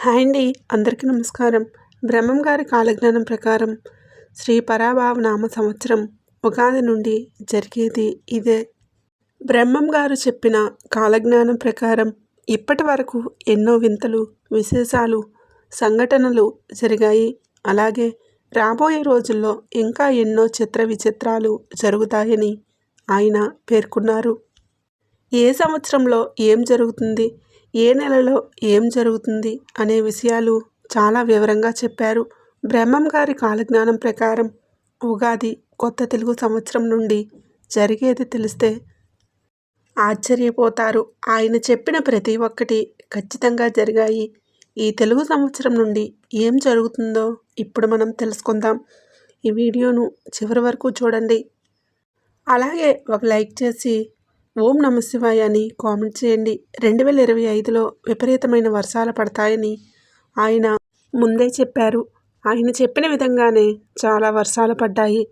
Hi అండి. అందరికీ నమస్కారం. బ్రహ్మం గారి కాలజ్ఞానం ప్రకారం శ్రీ పరాభావ నామ సంవత్సరం ఉగాది నుండి జరిగేది ఇదే. బ్రహ్మం గారు చెప్పిన కాలజ్ఞానం ప్రకారం ఇప్పటి వరకు ఎన్నో వింతలు, విశేషాలు, సంఘటనలు జరిగాయి. అలాగే రాబోయే రోజుల్లో ఇంకా ఎన్నో చిత్ర విచిత్రాలు జరుగుతాయని ఆయన పేర్కొన్నారు. ఏ సంవత్సరంలో ఏం జరుగుతుంది, ఏ నెలలో ఏం జరుగుతుంది అనే విషయాలు చాలా వివరంగా చెప్పారు. బ్రహ్మం గారి కాలజ్ఞానం ప్రకారం ఉగాది కొత్త తెలుగు సంవత్సరం నుండి జరిగేది తెలిస్తే ఆశ్చర్యపోతారు. ఆయన చెప్పిన ప్రతి ఒక్కటి ఖచ్చితంగా జరిగాయి. ఈ తెలుగు సంవత్సరం నుండి ఏం జరుగుతుందో ఇప్పుడు మనం తెలుసుకుందాం. ఈ వీడియోను చివరి వరకు చూడండి. అలాగే ఒక లైక్ చేసి ఓం నమ శివాయ అని కామెంట్ చేయండి. 2025లో విపరీతమైన వర్షాలు పడతాయని ఆయన ముందే చెప్పారు. ఆయన చెప్పిన విధంగానే చాలా వర్షాలు పడ్డాయి.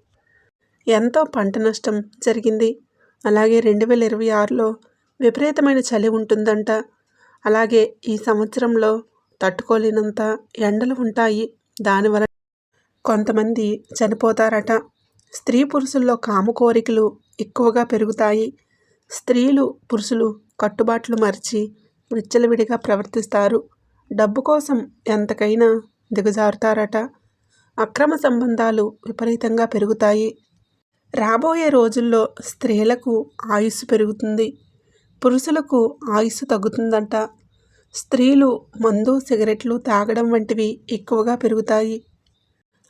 ఎంతో పంట నష్టం జరిగింది. అలాగే 2026లో విపరీతమైన చలి ఉంటుందంట. అలాగే ఈ సంవత్సరంలో తట్టుకోలేనంత ఎండలు ఉంటాయి. దానివల్ల కొంతమంది చనిపోతారట. స్త్రీ పురుషుల్లో కామ కోరికలు ఎక్కువగా పెరుగుతాయి. స్త్రీలు పురుషులు కట్టుబాట్లు మరిచి విచ్చలవిడిగా ప్రవర్తిస్తారు. డబ్బు కోసం ఎంతకైనా దిగజారుతారట. అక్రమ సంబంధాలు విపరీతంగా పెరుగుతాయి. రాబోయే రోజుల్లో స్త్రీలకు ఆయుస్సు పెరుగుతుంది, పురుషులకు ఆయుస్సు తగ్గుతుందంట. స్త్రీలు మందు, సిగరెట్లు తాగడం వంటివి ఎక్కువగా పెరుగుతాయి.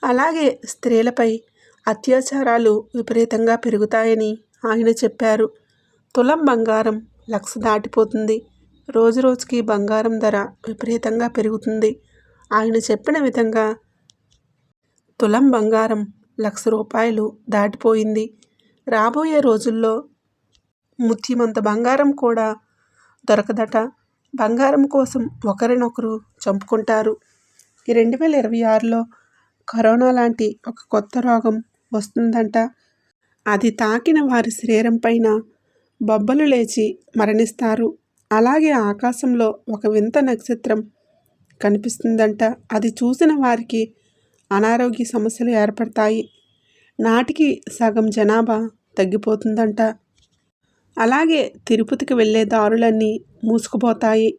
అలాగే స్త్రీలపై అత్యాచారాలు విపరీతంగా పెరుగుతాయని ఆయన చెప్పారు. తులం బంగారం 1,00,000 దాటిపోతుంది. రోజురోజుకి బంగారం ధర విపరీతంగా పెరుగుతుంది. ఆయన చెప్పిన విధంగా తులం బంగారం 1,00,000 రూపాయలు దాటిపోయింది. రాబోయే రోజుల్లో ముత్యమంత బంగారం కూడా దొరకదట. బంగారం కోసం ఒకరినొకరు చంపుకుంటారు. ఈ 2026లో కరోనా లాంటి ఒక కొత్త రోగం వస్తుందంట. అది తాకిన వారి శరీరం పైన బొబ్బలు లేచి మరణిస్తారు. అలాగే ఆకాశంలో ఒక వింత నక్షత్రం కనిపిస్తుందంట. అది చూసిన వారికి అనారోగ్య సమస్యలు ఏర్పడతాయి. నాటికి సగం జనాభా తగ్గిపోతుందంట. అలాగే తిరుపతికి వెళ్ళే దారులన్నీ మూసుకుపోతాయి.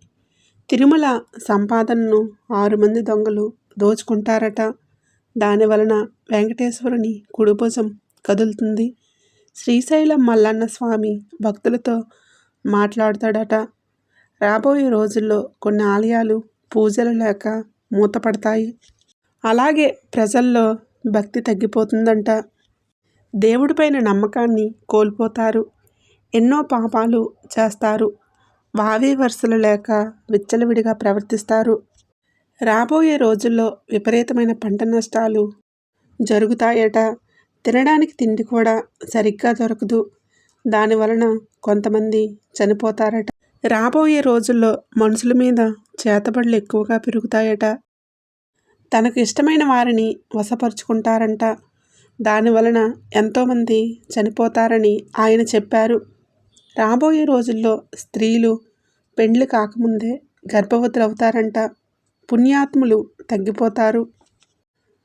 తిరుమల సంపాదనను 6 మంది దొంగలు దోచుకుంటారట. దానివలన వెంకటేశ్వరుని కుడిభుజం కదులుతుంది. శ్రీశైలం మల్లన్న స్వామి భక్తులతో మాట్లాడతాడట. రాబోయే రోజుల్లో కొన్ని ఆలయాలు పూజలు లేక మూతపడతాయి. అలాగే ప్రజల్లో భక్తి తగ్గిపోతుందంట. దేవుడిపైన నమ్మకాన్ని కోల్పోతారు. ఎన్నో పాపాలు చేస్తారు. వావి వరుసలు లేక విచ్చలవిడిగా ప్రవర్తిస్తారు. రాబోయే రోజుల్లో విపరీతమైన పంట నష్టాలు జరుగుతాయట. తినడానికి తిండి కూడా సరిగ్గా దొరకదు. దానివలన కొంతమంది చనిపోతారట. రాబోయే రోజుల్లో మనుషుల మీద చేతబడులు ఎక్కువగా పెరుగుతాయట. తనకు ఇష్టమైన వారిని వశపరుచుకుంటారంట. దానివలన ఎంతోమంది చనిపోతారని ఆయన చెప్పారు. రాబోయే రోజుల్లో స్త్రీలు పెండ్లి కాకముందే గర్భవతులు అవుతారంట. పుణ్యాత్ములు తగ్గిపోతారు,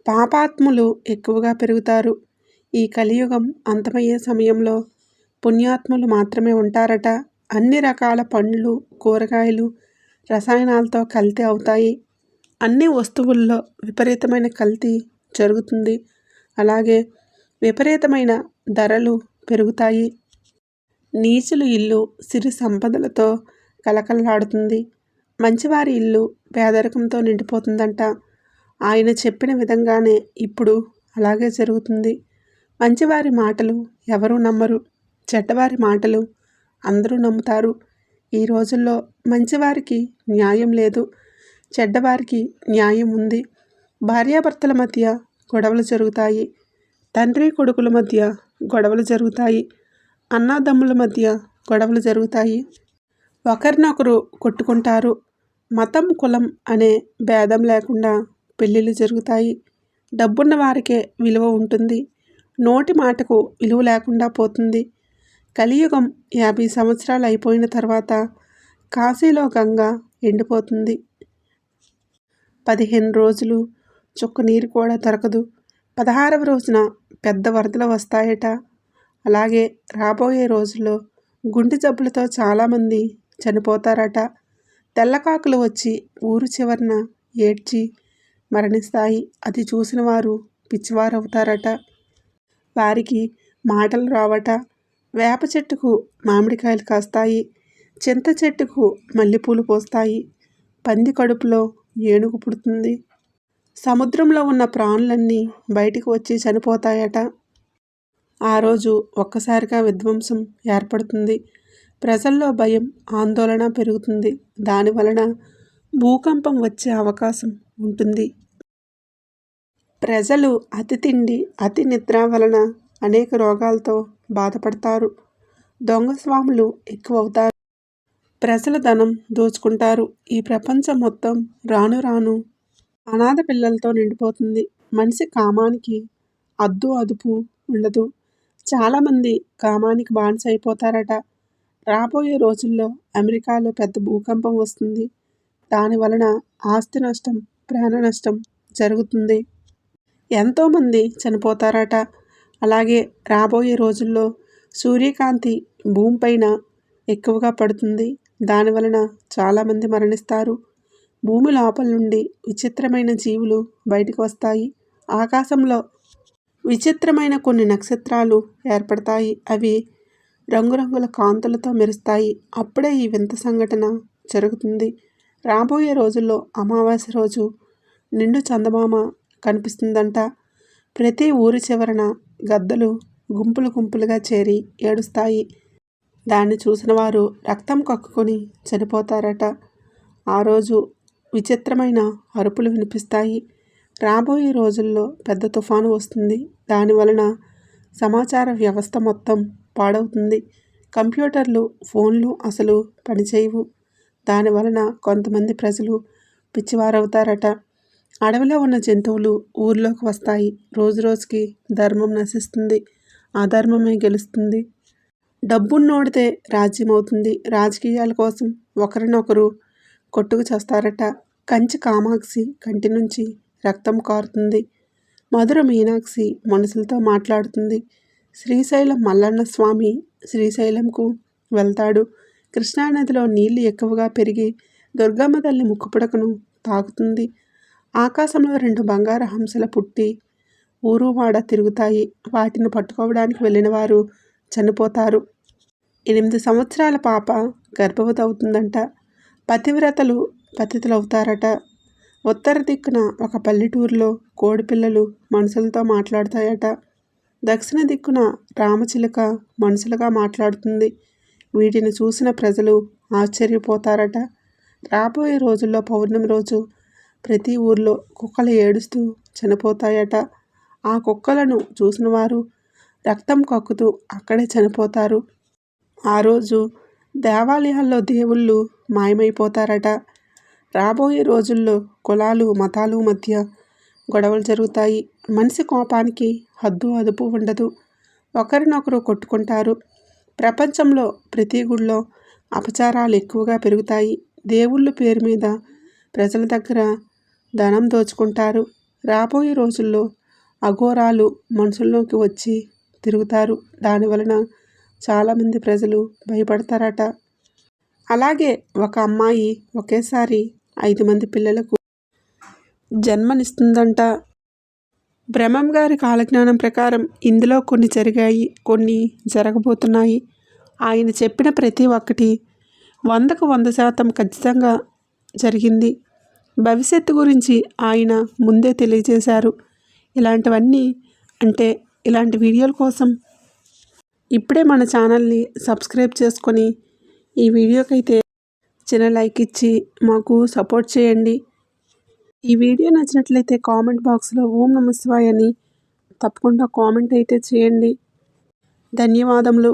పాపాత్ములు ఎక్కువగా పెరుగుతారు. ఈ కలియుగం అంతమయ్యే సమయంలో పుణ్యాత్ములు మాత్రమే ఉంటారట. అన్ని రకాల పండ్లు, కూరగాయలు రసాయనాలతో కల్తీ అవుతాయి. అన్ని వస్తువుల్లో విపరీతమైన కల్తీ జరుగుతుంది. అలాగే విపరీతమైన ధరలు పెరుగుతాయి. నీచుల ఇల్లు సిరి సంపదలతో కలకలలాడుతుంది. మంచివారి ఇల్లు పేదరికంతో నిండిపోతుందంట. ఆయన చెప్పిన విధంగానే ఇప్పుడు అలాగే జరుగుతుంది. మంచివారి మాటలు ఎవరూ నమ్మరు. చెడ్డవారి మాటలు అందరూ నమ్ముతారు. ఈ రోజుల్లో మంచివారికి న్యాయం లేదు, చెడ్డవారికి న్యాయం ఉంది. భార్యాభర్తల మధ్య గొడవలు జరుగుతాయి. తండ్రి కొడుకుల మధ్య గొడవలు జరుగుతాయి. అన్నదమ్ముల మధ్య గొడవలు జరుగుతాయి. ఒకరినొకరు కొట్టుకుంటారు. మతం, కులం అనే భేదం లేకుండా పెళ్ళిళ్ళు జరుగుతాయి. డబ్బున్న వారికే విలువ ఉంటుంది. నోటి మాటకు విలువ లేకుండా పోతుంది. కలియుగం 50 సంవత్సరాలు అయిపోయిన తర్వాత కాశీలో గంగ ఎండిపోతుంది. 15 రోజులు చుక్క నీరు కూడా దొరకదు. 16వ రోజున పెద్ద వరదలు వస్తాయట. అలాగే రాబోయే రోజుల్లో గుండె జబ్బులతో చాలామంది చనిపోతారట. తెల్లకాకులు వచ్చి ఊరు చివరన ఏడ్చి మరణిస్తాయి. అది చూసిన వారు పిచ్చివారవుతారట. వారికి మాటలు రావట. వేప చెట్టుకు మామిడికాయలు కాస్తాయి. చింత చెట్టుకు మల్లెపూలు పూస్తాయి. పంది కడుపులో ఏనుగు పుడుతుంది. సముద్రంలో ఉన్న ప్రాణులన్నీ బయటికి వచ్చి చనిపోతాయట. ఆ రోజు ఒక్కసారిగా విధ్వంసం ఏర్పడుతుంది. ప్రజల్లో భయం, ఆందోళన పెరుగుతుంది. దానివలన భూకంపం వచ్చే అవకాశం ఉంటుంది. ప్రజలు అతి తిండి, అతి నిద్ర వలన అనేక రోగాలతో బాధపడతారు. దొంగ స్వాములు ఎక్కువవుతారు. ప్రజల ధనం దోచుకుంటారు. ఈ ప్రపంచం మొత్తం రాను రాను అనాథ పిల్లలతో నిండిపోతుంది. మనిషి కామానికి అద్దు అదుపు ఉండదు. చాలామంది కామానికి బానిస అయిపోతారట. రాబోయే రోజుల్లో అమెరికాలో పెద్ద భూకంపం వస్తుంది. దాని వలన ఆస్తి నష్టం, ప్రాణ నష్టం జరుగుతుంది. ఎంతోమంది చనిపోతారట. అలాగే రాబోయే రోజుల్లో సూర్యకాంతి భూమిపైన ఎక్కువగా పడుతుంది. దాని వలన చాలామంది మరణిస్తారు. భూమి లోపల నుండి విచిత్రమైన జీవులు బయటకు వస్తాయి. ఆకాశంలో విచిత్రమైన కొన్ని నక్షత్రాలు ఏర్పడతాయి. అవి రంగురంగుల కాంతులతో మెరుస్తాయి. అప్పుడే ఈ వింత సంఘటన జరుగుతుంది. రాబోయే రోజుల్లో అమావాస్య రోజు నిండు చందమామ కనిపిస్తుందంట. ప్రతి ఊరి చివరన గద్దలు గుంపులు గుంపులుగా చేరి ఏడుస్తాయి. దాన్ని చూసిన వారు రక్తం కక్కుకొని చనిపోతారట. ఆ రోజు విచిత్రమైన అరుపులు వినిపిస్తాయి. రాబోయే రోజుల్లో పెద్ద తుఫాను వస్తుంది. దానివలన సమాచార వ్యవస్థ మొత్తం పాడవుతుంది. కంప్యూటర్లు, ఫోన్లు అసలు పనిచేయవు. దానివలన కొంతమంది ప్రజలు పిచ్చివారవుతారట. అడవిలో ఉన్న జంతువులు ఊర్లోకి వస్తాయి. రోజు రోజుకి ధర్మం నశిస్తుంది. అధర్మమే గెలుస్తుంది. డబ్బున్నోడితే రాజ్యం అవుతుంది. రాజకీయాల కోసం ఒకరినొకరు కొట్టుకు చేస్తారట. కంచి కామాక్షి కంటి నుంచి రక్తం కారుతుంది. మధుర మీనాక్షి మనుషులతో మాట్లాడుతుంది. శ్రీశైలం మల్లన్న స్వామి శ్రీశైలంకు వెళ్తాడు. కృష్ణానదిలో నీళ్లు ఎక్కువగా పెరిగి దుర్గమ్మ తల్లి ముక్కుపుడకను తాకుతుంది. ఆకాశంలో 2 బంగారు హంసలు పుట్టి ఊరువాడ తిరుగుతాయి. వాటిని పట్టుకోవడానికి వెళ్ళిన వారు చనిపోతారు. 8 సంవత్సరాల పాప గర్భవతి అవుతుందంట. పతివ్రతలు పతితులవుతారట. ఉత్తర దిక్కున ఒక పల్లెటూరులో కోడిపిల్లలు మనుషులతో మాట్లాడతాయట. దక్షిణ దిక్కున రామచిలుక మనుషులుగా మాట్లాడుతుంది. వీటిని చూసిన ప్రజలు ఆశ్చర్యపోతారట. రాబోయే రోజుల్లో పౌర్ణమి రోజు ప్రతి ఊర్లో కుక్కలు ఏడుస్తూ చనిపోతాయట. ఆ కుక్కలను చూసిన వారు రక్తం కక్కుతూ అక్కడే చనిపోతారు. ఆ రోజు దేవాలయాల్లో దేవుళ్ళు మాయమైపోతారట. రాబోయే రోజుల్లో కులాలు, మతాలు మధ్య గొడవలు జరుగుతాయి. మనిషి కోపానికి హద్దు అదుపు ఉండదు. ఒకరినొకరు కొట్టుకుంటారు. ప్రపంచంలో ప్రతి గుడిలో అపచారాలు ఎక్కువగా పెరుగుతాయి. దేవుళ్ళ పేరు మీద ప్రజల దగ్గర ధనం దోచుకుంటారు. రాబోయే రోజుల్లో అఘోరాలు మనుషుల్లోకి వచ్చి తిరుగుతారు. దానివలన చాలామంది ప్రజలు భయపడతారట. అలాగే ఒక అమ్మాయి ఒకేసారి 5 మంది పిల్లలకు జన్మనిస్తుందంట. బ్రహ్మం గారి కాలజ్ఞానం ప్రకారం ఇందులో కొన్ని జరిగాయి, కొన్ని జరగబోతున్నాయి. ఆయన చెప్పిన ప్రతి ఒక్కటి 100కు 100% ఖచ్చితంగా జరిగింది. భవిష్యత్తు గురించి ఆయన ముందే తెలియజేశారు. ఇలాంటివన్నీ అంటే ఇలాంటి వీడియోల కోసం ఇప్పుడే మన ఛానల్ని సబ్స్క్రైబ్ చేసుకొని ఈ వీడియోకైతే చిన్న లైక్ ఇచ్చి మాకు సపోర్ట్ చేయండి. ఈ వీడియో నచ్చినట్లయితే కామెంట్ బాక్స్లో ఓం నమః శివాయ అని తప్పకుండా కామెంట్ అయితే చేయండి. ధన్యవాదములు.